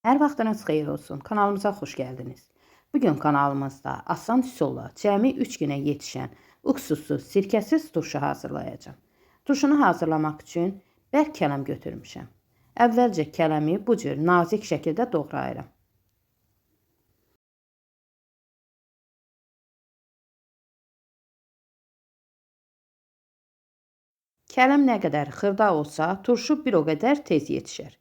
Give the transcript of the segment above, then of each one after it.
Hər vaxtınız xeyir olsun. Kanalımıza xoş gəldiniz. Bugün kanalımızda asan üsulla cəmi 3 günə yetişən uksussuz, sirkəsiz turşu hazırlayacağım. Turşunu hazırlamaq üçün bərk kələm götürmüşəm. Əvvəlcə kələmi bu cür nazik şəkildə doğrayıram. Kələm nə qədər xırda olsa, turşu bir o qədər tez yetişər.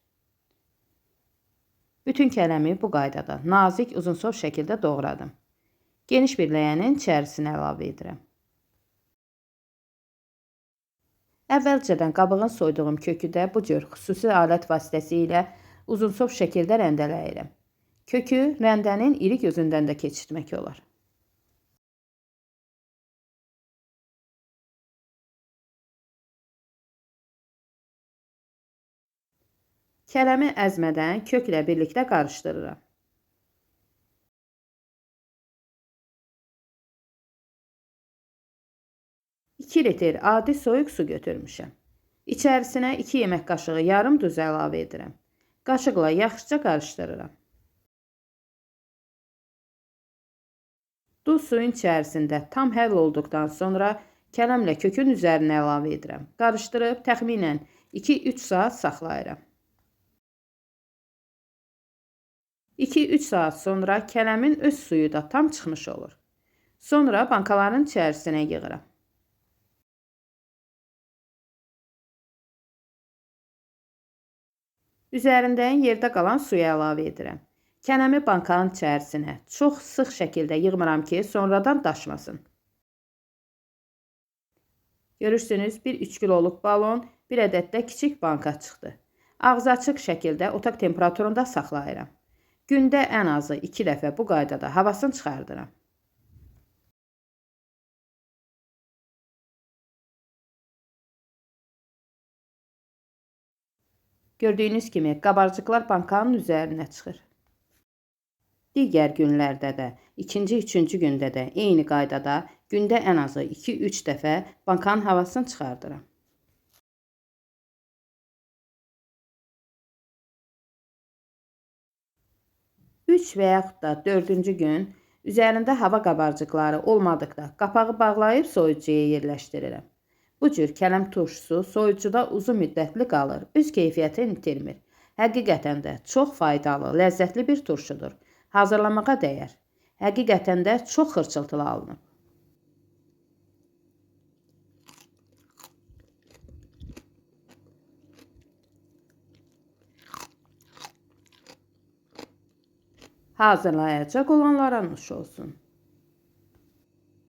Bütün kələmi bu qaydada nazik, uzunsov şəkildə doğradım. Geniş bir ləyənin içərisinə əlavə edirəm. Əvvəlcədən qabığın soyduğum kökü də bu cür xüsusi alət vasitəsilə uzunsov şəkildə rəndələyirəm. Kökü rəndənin iri gözündən də keçirtmək olar. Kələmi əzmədən köklə birlikdə qarışdırıram. İki litr adi soyuq su götürmüşəm. İçərisinə 2 yemək qaşığı yarım duz əlavə edirəm. Qaşıqla yaxşıca qarışdırıram. Duz suyun içərisində tam həll olduqdan sonra kələmlə kökün üzərinə əlavə edirəm. Qarışdırıb təxminən 2-3 saat saxlayıram. 2-3 saat sonra kələmin öz suyu da tam çıxmış olur. Sonra bankaların içərisinə yığıram. Üzərindən yerdə qalan suyu əlavə edirəm. Kələmi bankanın içərisinə çox sıx şəkildə yığmıram ki, sonradan daşmasın. Görürsünüz, bir 3 kiloluq balon, bir ədəd də kiçik banka çıxdı. Ağzı açıq şəkildə otaq temperaturunda saxlayıram. Gündə ən azı 2 dəfə bu qaydada havasını çıxardıram. Gördüyünüz kimi qabarcıqlar bankanın üzərinə çıxır. Digər günlərdə də, ikinci, üçüncü gündə də eyni qaydada gündə ən azı 2-3 dəfə bankanın havasını çıxardıram. Üç və yaxud da 4-cü gün üzərində hava qabarcıqları olmadıqda qapağı bağlayıb soyucuya yerləşdirirəm. Bu cür kələm turşusu soyucuda uzun müddətli qalır, öz keyfiyyətini itirmir. Həqiqətən də çox faydalı, ləzzətli bir turşudur. Hazırlamağa dəyər. Həqiqətən də çox xırçıltılı alınıb. Hazırlayacaq olanlara nuş olsun.